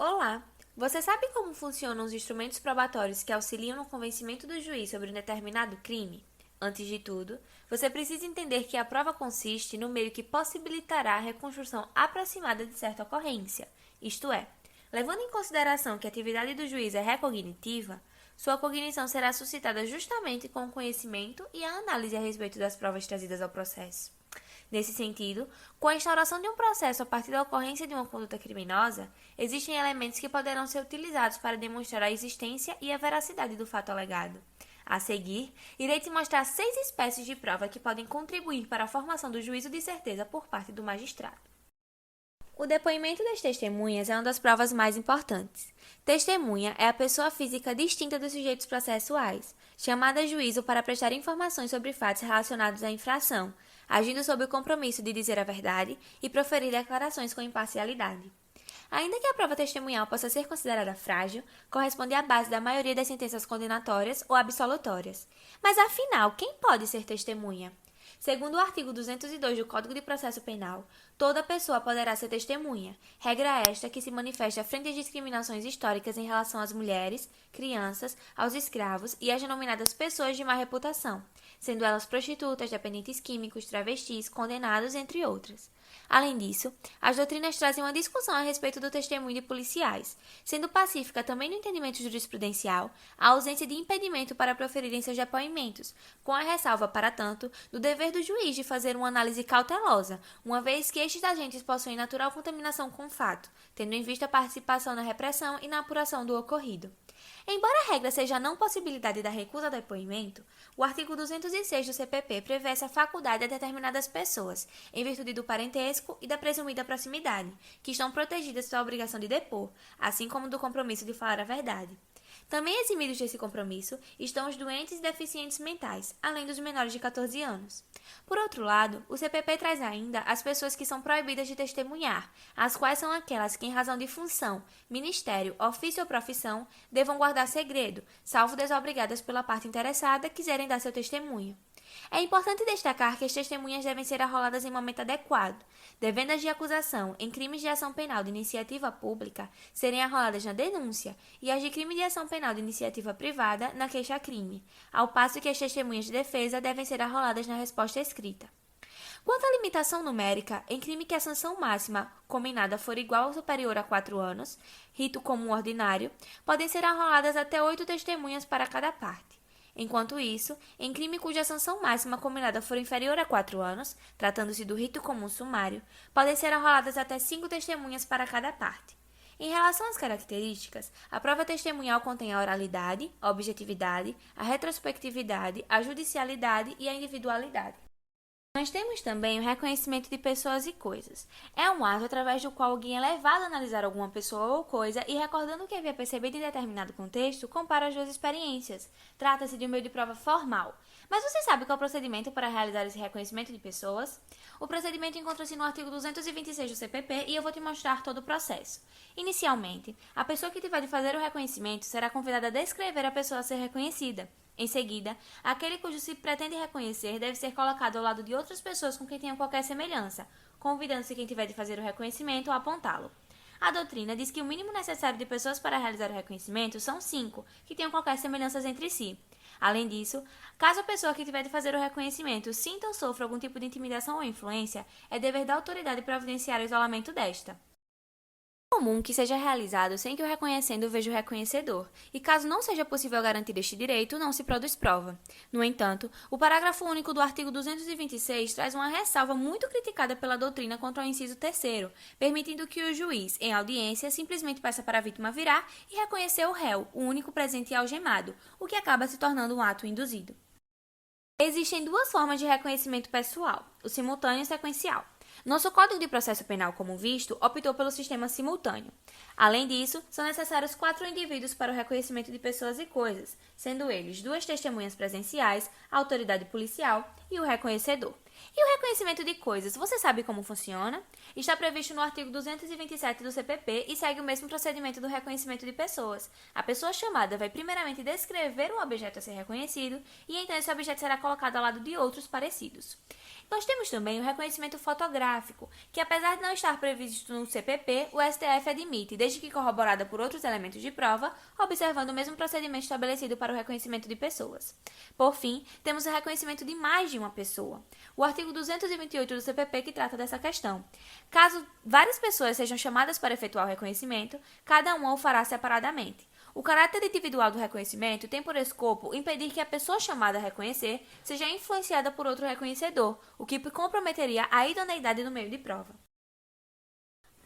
Olá! Você sabe como funcionam os instrumentos probatórios que auxiliam no convencimento do juiz sobre um determinado crime? Antes de tudo, você precisa entender que a prova consiste no meio que possibilitará a reconstrução aproximada de certa ocorrência, isto é, levando em consideração que a atividade do juiz é recognitiva, sua cognição será suscitada justamente com o conhecimento e a análise a respeito das provas trazidas ao processo. Nesse sentido, com a instauração de um processo a partir da ocorrência de uma conduta criminosa, existem elementos que poderão ser utilizados para demonstrar a existência e a veracidade do fato alegado. A seguir, irei te mostrar 6 espécies de prova que podem contribuir para a formação do juízo de certeza por parte do magistrado. O depoimento das testemunhas é uma das provas mais importantes. Testemunha é a pessoa física distinta dos sujeitos processuais, chamada a juízo para prestar informações sobre fatos relacionados à infração, agindo sob o compromisso de dizer a verdade e proferir declarações com imparcialidade. Ainda que a prova testemunhal possa ser considerada frágil, corresponde à base da maioria das sentenças condenatórias ou absolutórias. Mas afinal, quem pode ser testemunha? Segundo o artigo 202 do Código de Processo Penal, toda pessoa poderá ser testemunha, regra esta que se manifesta frente às discriminações históricas em relação às mulheres, crianças, aos escravos e às denominadas pessoas de má reputação, sendo elas prostitutas, dependentes químicos, travestis, condenados, entre outras. Além disso, as doutrinas trazem uma discussão a respeito do testemunho de policiais, sendo pacífica também no entendimento jurisprudencial a ausência de impedimento para proferirem seus depoimentos, com a ressalva, para tanto, do dever do juiz de fazer uma análise cautelosa, uma vez que estes agentes possuem natural contaminação com o fato, tendo em vista a participação na repressão e na apuração do ocorrido. Embora a regra seja a não possibilidade da recusa ao depoimento, o artigo 206 do CPP prevê essa faculdade a determinadas pessoas, em virtude do parentesco e da presumida proximidade, que estão protegidas da obrigação de depor, assim como do compromisso de falar a verdade. Também eximidos desse compromisso estão os doentes e deficientes mentais, além dos menores de 14 anos. Por outro lado, o CPP traz ainda as pessoas que são proibidas de testemunhar, as quais são aquelas que, em razão de função, ministério, ofício ou profissão, devam guardar segredo, salvo desobrigadas pela parte interessada quiserem dar seu testemunho. É importante destacar que as testemunhas devem ser arroladas em momento adequado, devendo as de acusação em crimes de ação penal de iniciativa pública serem arroladas na denúncia e as de crime de ação penal de iniciativa privada na queixa-crime, ao passo que as testemunhas de defesa devem ser arroladas na resposta escrita. Quanto à limitação numérica, em crime que a sanção máxima combinada for igual ou superior a 4 anos, rito comum ordinário, podem ser arroladas até 8 testemunhas para cada parte. Enquanto isso, em crime cuja sanção máxima combinada for inferior a 4 anos, tratando-se do rito comum sumário, podem ser arroladas até 5 testemunhas para cada parte. Em relação às características, a prova testemunhal contém a oralidade, a objetividade, a retrospectividade, a judicialidade e a individualidade. Nós temos também o reconhecimento de pessoas e coisas. É um ato através do qual alguém é levado a analisar alguma pessoa ou coisa e, recordando o que havia percebido em determinado contexto, compara as duas experiências. Trata-se de um meio de prova formal. Mas você sabe qual é o procedimento para realizar esse reconhecimento de pessoas? O procedimento encontra-se no artigo 226 do CPP e eu vou te mostrar todo o processo. Inicialmente, a pessoa que tiver de fazer o reconhecimento será convidada a descrever a pessoa a ser reconhecida. Em seguida, aquele cujo se pretende reconhecer deve ser colocado ao lado de outras pessoas com quem tenham qualquer semelhança, convidando-se quem tiver de fazer o reconhecimento a apontá-lo. A doutrina diz que o mínimo necessário de pessoas para realizar o reconhecimento são 5, que tenham qualquer semelhança entre si. Além disso, caso a pessoa que tiver de fazer o reconhecimento sinta ou sofra algum tipo de intimidação ou influência, é dever da autoridade providenciar o isolamento desta. É comum que seja realizado sem que o reconhecendo veja o reconhecedor, e caso não seja possível garantir este direito, não se produz prova. No entanto, o parágrafo único do artigo 226 traz uma ressalva muito criticada pela doutrina contra o inciso 3º, permitindo que o juiz, em audiência, simplesmente peça para a vítima virar e reconhecer o réu, o único presente e algemado, o que acaba se tornando um ato induzido. Existem 2 formas de reconhecimento pessoal, o simultâneo e o sequencial. Nosso Código de Processo Penal, como visto, optou pelo sistema simultâneo. Além disso, são necessários 4 indivíduos para o reconhecimento de pessoas e coisas, sendo eles 2 testemunhas presenciais, a autoridade policial e o reconhecedor. E o reconhecimento de coisas, você sabe como funciona? Está previsto no artigo 227 do CPP e segue o mesmo procedimento do reconhecimento de pessoas. A pessoa chamada vai primeiramente descrever o objeto a ser reconhecido e então esse objeto será colocado ao lado de outros parecidos. Nós temos também o reconhecimento fotográfico, que apesar de não estar previsto no CPP, o STF admite, desde que corroborada por outros elementos de prova, observando o mesmo procedimento estabelecido para o reconhecimento de pessoas. Por fim, temos o reconhecimento de mais de uma pessoa. O artigo 228 do CPP que trata dessa questão. Caso várias pessoas sejam chamadas para efetuar o reconhecimento, cada uma o fará separadamente. O caráter individual do reconhecimento tem por escopo impedir que a pessoa chamada a reconhecer seja influenciada por outro reconhecedor, o que comprometeria a idoneidade do meio de prova.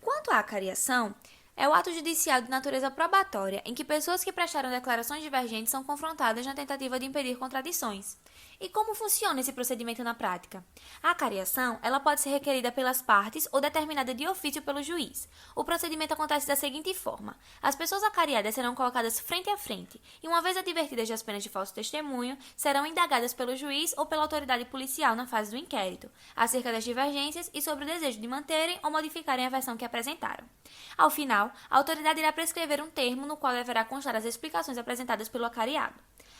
Quanto à acariação, é o ato judicial de natureza probatória em que pessoas que prestaram declarações divergentes são confrontadas na tentativa de impedir contradições. E como funciona esse procedimento na prática? A acariação, ela pode ser requerida pelas partes ou determinada de ofício pelo juiz. O procedimento acontece da seguinte forma: as pessoas acariadas serão colocadas frente a frente e, uma vez advertidas das penas de falso testemunho, serão indagadas pelo juiz ou pela autoridade policial na fase do inquérito, acerca das divergências e sobre o desejo de manterem ou modificarem a versão que apresentaram. Ao final, a autoridade irá prescrever um termo no qual deverá constar as explicações apresentadas pelo acariado.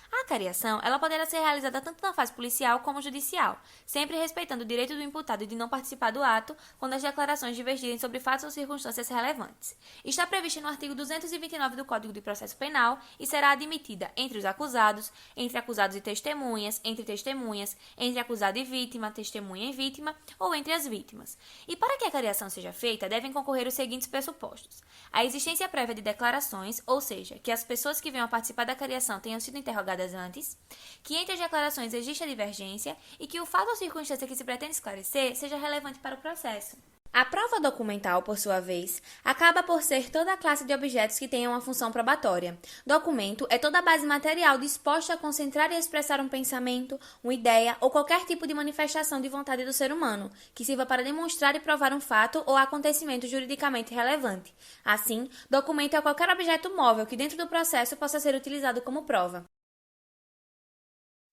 A acariação, ela poderá ser realizada tanto na fase policial como judicial, sempre respeitando o direito do imputado de não participar do ato quando as declarações divergirem sobre fatos ou circunstâncias relevantes. Está prevista no artigo 229 do Código de Processo Penal e será admitida entre os acusados, entre acusados e testemunhas, entre acusado e vítima, testemunha e vítima ou entre as vítimas. E para que a acariação seja feita, devem concorrer os seguintes pressupostos: a existência prévia de declarações, ou seja, que as pessoas que venham a participar da acariação tenham sido interrogadas antes, que entre as declarações exista divergência e que o fato ou circunstância que se pretende esclarecer seja relevante para o processo. A prova documental, por sua vez, acaba por ser toda a classe de objetos que tenham uma função probatória. Documento é toda a base material disposta a concentrar e expressar um pensamento, uma ideia ou qualquer tipo de manifestação de vontade do ser humano, que sirva para demonstrar e provar um fato ou acontecimento juridicamente relevante. Assim, documento é qualquer objeto móvel que dentro do processo possa ser utilizado como prova.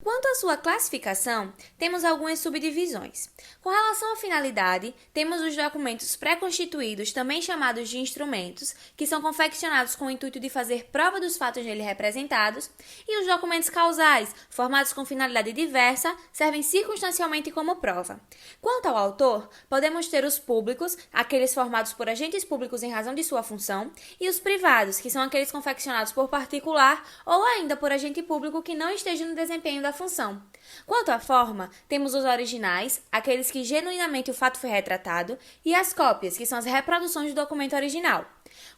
Quanto à sua classificação, temos algumas subdivisões. Com relação à finalidade, temos os documentos pré-constituídos, também chamados de instrumentos, que são confeccionados com o intuito de fazer prova dos fatos nele representados, e os documentos causais, formados com finalidade diversa, servem circunstancialmente como prova. Quanto ao autor, podemos ter os públicos, aqueles formados por agentes públicos em razão de sua função, e os privados, que são aqueles confeccionados por particular ou ainda por agente público que não esteja no desempenho da função. Quanto à forma, temos os originais, aqueles que genuinamente o fato foi retratado, e as cópias, que são as reproduções do documento original.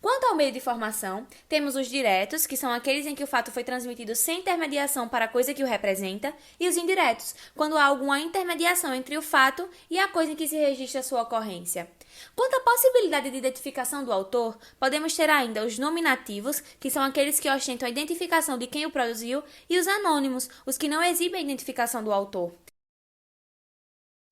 Quanto ao meio de formação, temos os diretos, que são aqueles em que o fato foi transmitido sem intermediação para a coisa que o representa, e os indiretos, quando há alguma intermediação entre o fato e a coisa em que se registra sua ocorrência. Quanto à possibilidade de identificação do autor, podemos ter ainda os nominativos, que são aqueles que ostentam a identificação de quem o produziu, e os anônimos, os que não exibem a identificação do autor.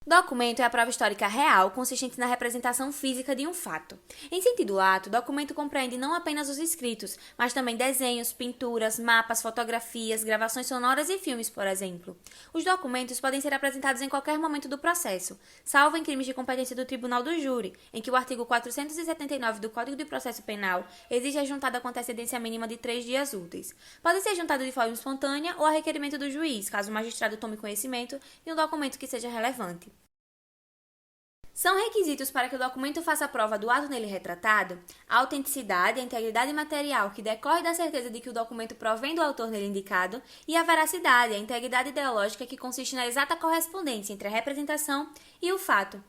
Documento é a prova histórica real, consistente na representação física de um fato. Em sentido lato, documento compreende não apenas os escritos, mas também desenhos, pinturas, mapas, fotografias, gravações sonoras e filmes, por exemplo. Os documentos podem ser apresentados em qualquer momento do processo, salvo em crimes de competência do tribunal do júri, em que o artigo 479 do Código de Processo Penal exige a juntada com antecedência mínima de 3 dias úteis. Pode ser juntado de forma espontânea ou a requerimento do juiz, caso o magistrado tome conhecimento de um documento que seja relevante. São requisitos para que o documento faça prova do ato nele retratado a autenticidade, a integridade material que decorre da certeza de que o documento provém do autor nele indicado e a veracidade, a integridade ideológica que consiste na exata correspondência entre a representação e o fato.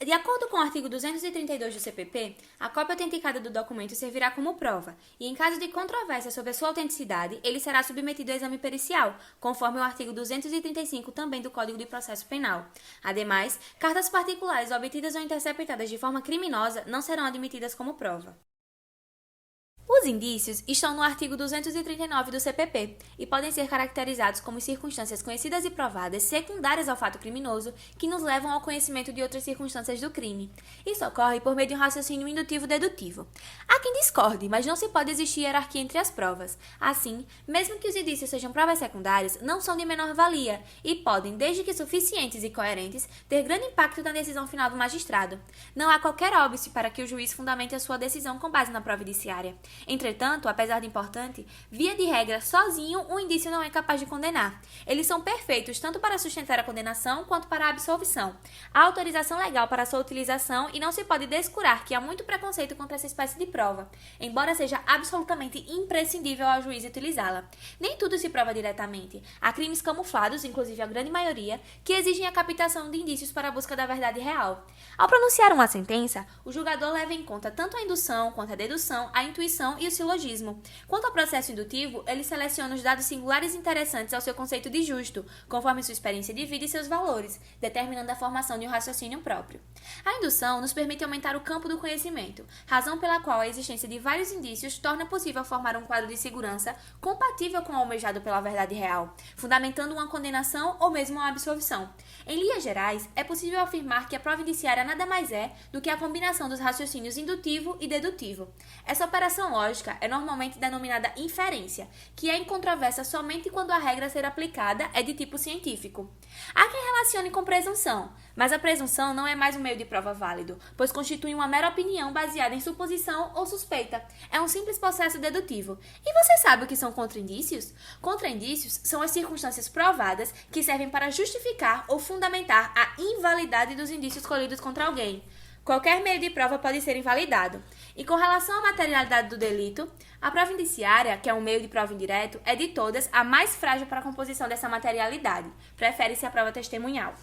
De acordo com o artigo 232 do CPP, a cópia autenticada do documento servirá como prova e, em caso de controvérsia sobre a sua autenticidade, ele será submetido a exame pericial, conforme o artigo 235 também do Código de Processo Penal. Ademais, cartas particulares obtidas ou interceptadas de forma criminosa não serão admitidas como prova. Os Os indícios estão no artigo 239 do CPP e podem ser caracterizados como circunstâncias conhecidas e provadas secundárias ao fato criminoso que nos levam ao conhecimento de outras circunstâncias do crime. Isso ocorre por meio de um raciocínio indutivo-dedutivo. Há quem discorde, mas não se pode existir hierarquia entre as provas. Assim, mesmo que os indícios sejam provas secundárias, não são de menor valia e podem, desde que suficientes e coerentes, ter grande impacto na decisão final do magistrado. Não há qualquer óbice para que o juiz fundamente a sua decisão com base na prova indiciária. Entretanto, apesar de importante, via de regra, sozinho, um indício não é capaz de condenar. Eles são perfeitos tanto para sustentar a condenação quanto para a absolvição. Há autorização legal para sua utilização e não se pode descurar que há muito preconceito contra essa espécie de prova, embora seja absolutamente imprescindível ao juiz utilizá-la. Nem tudo se prova diretamente. Há crimes camuflados, inclusive a grande maioria, que exigem a captação de indícios para a busca da verdade real. Ao pronunciar uma sentença, o julgador leva em conta tanto a indução quanto a dedução, a intuição e o silogismo. Quanto ao processo indutivo, ele seleciona os dados singulares interessantes ao seu conceito de justo, conforme sua experiência de vida e seus valores, determinando a formação de um raciocínio próprio. A indução nos permite aumentar o campo do conhecimento, razão pela qual a existência de vários indícios torna possível formar um quadro de segurança compatível com o almejado pela verdade real, fundamentando uma condenação ou mesmo uma absolvição. Em linhas gerais, é possível afirmar que a prova indiciária nada mais é do que a combinação dos raciocínios indutivo e dedutivo. Essa operação lógica é normalmente denominada inferência, que é incontroversa somente quando a regra a ser aplicada é de tipo científico. Há quem relacione com presunção, mas a presunção não é mais um meio de prova válido, pois constitui uma mera opinião baseada em suposição ou suspeita. É um simples processo dedutivo. E você sabe o que são contraindícios? Contraindícios são as circunstâncias provadas que servem para justificar ou fundamentar a invalidade dos indícios colhidos contra alguém. Qualquer meio de prova pode ser invalidado. E com relação à materialidade do delito, a prova indiciária, que é um meio de prova indireto, é de todas a mais frágil para a composição dessa materialidade. Prefere-se a prova testemunhal.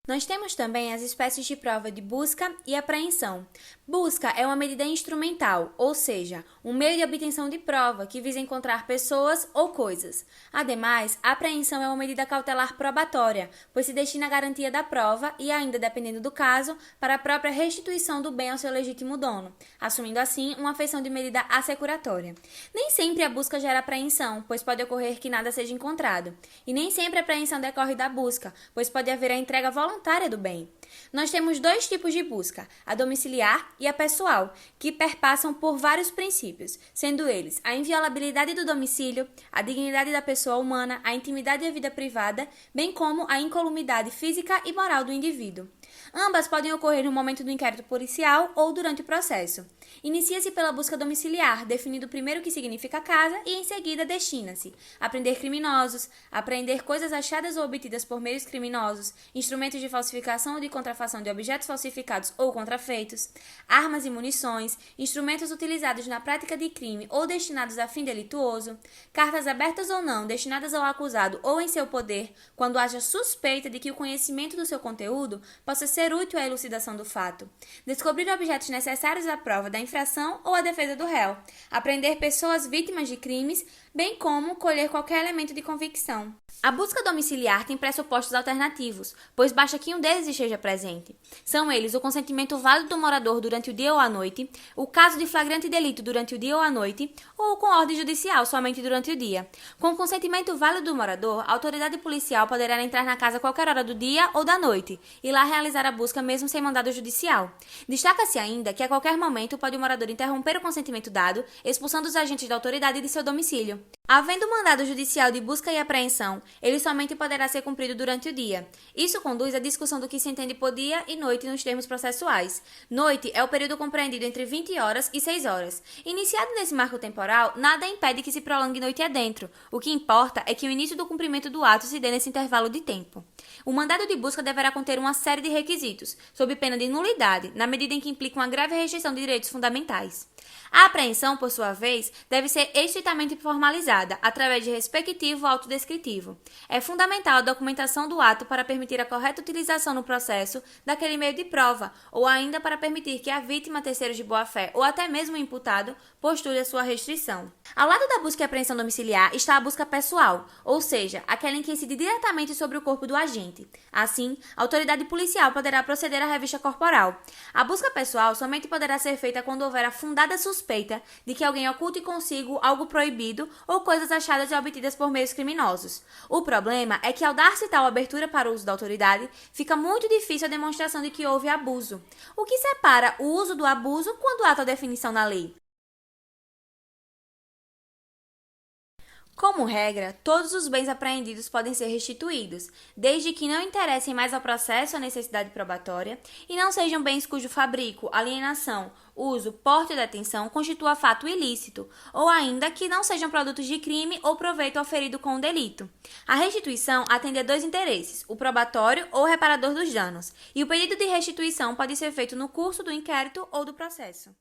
Nós temos também as espécies de prova de busca e apreensão. Busca é uma medida instrumental, ou seja, um meio de obtenção de prova que visa encontrar pessoas ou coisas. Ademais, a apreensão é uma medida cautelar probatória, pois se destina à garantia da prova e ainda, dependendo do caso, para a própria restituição do bem ao seu legítimo dono, assumindo assim uma feição de medida assecuratória. Nem sempre a busca gera apreensão, pois pode ocorrer que nada seja encontrado. E nem sempre a apreensão decorre da busca, pois pode haver a entrega voluntária do bem. Nós temos dois tipos de busca, a domiciliar e a pessoal, que perpassam por vários princípios, sendo eles a inviolabilidade do domicílio, a dignidade da pessoa humana, a intimidade e a vida privada, bem como a incolumidade física e moral do indivíduo. Ambas podem ocorrer no momento do inquérito policial ou durante o processo. Inicia-se pela busca domiciliar, definindo primeiro o que significa casa e em seguida destina-se a prender criminosos, apreender coisas achadas ou obtidas por meios criminosos, instrumentos de falsificação ou de contrafação de objetos falsificados ou contrafeitos, armas e munições, instrumentos utilizados na prática de crime ou destinados a fim delituoso, cartas abertas ou não destinadas ao acusado ou em seu poder, quando haja suspeita de que o conhecimento do seu conteúdo possa ser útil à elucidação do fato, descobrir objetos necessários à prova da infração ou à defesa do réu, apreender pessoas vítimas de crimes, bem como colher qualquer elemento de convicção. A busca domiciliar tem pressupostos alternativos, pois basta que um deles esteja presente. São eles o consentimento válido do morador durante o dia ou a noite, o caso de flagrante delito durante o dia ou a noite, ou com ordem judicial somente durante o dia. Com o consentimento válido do morador, a autoridade policial poderá entrar na casa a qualquer hora do dia ou da noite, e lá realizar a busca mesmo sem mandado judicial. Destaca-se ainda que a qualquer momento pode o morador interromper o consentimento dado, expulsando os agentes da autoridade de seu domicílio. Havendo mandado judicial de busca e apreensão, ele somente poderá ser cumprido durante o dia. Isso conduz à discussão do que se entende por dia e noite nos termos processuais. Noite é o período compreendido entre 20 horas e 6 horas. Iniciado nesse marco temporal, nada impede que se prolongue noite adentro. O que importa é que o início do cumprimento do ato se dê nesse intervalo de tempo. O mandado de busca deverá conter uma série de requisitos, sob pena de nulidade, na medida em que implica uma grave restrição de direitos fundamentais. A apreensão, por sua vez, deve ser estritamente formalizada, através de respectivo auto descritivo. É fundamental a documentação do ato para permitir a correta utilização no processo daquele meio de prova, ou ainda para permitir que a vítima, terceiros de boa-fé ou até mesmo o imputado, postule a sua restrição. Ao lado da busca e apreensão domiciliar está a busca pessoal, ou seja, aquela em que incide diretamente sobre o corpo do agente. Assim, a autoridade policial policial poderá proceder à revista corporal. A busca pessoal somente poderá ser feita quando houver a fundada suspeita de que alguém oculte consigo algo proibido ou coisas achadas e obtidas por meios criminosos. O problema é que, ao dar-se tal abertura para o uso da autoridade, fica muito difícil a demonstração de que houve abuso. O que separa o uso do abuso quando há tal definição na lei? Como regra, todos os bens apreendidos podem ser restituídos, desde que não interessem mais ao processo ou necessidade probatória e não sejam bens cujo fabrico, alienação, uso, porte ou detenção constitua fato ilícito, ou ainda que não sejam produtos de crime ou proveito oferido com o delito. A restituição atende a dois interesses, o probatório ou o reparador dos danos, e o pedido de restituição pode ser feito no curso do inquérito ou do processo.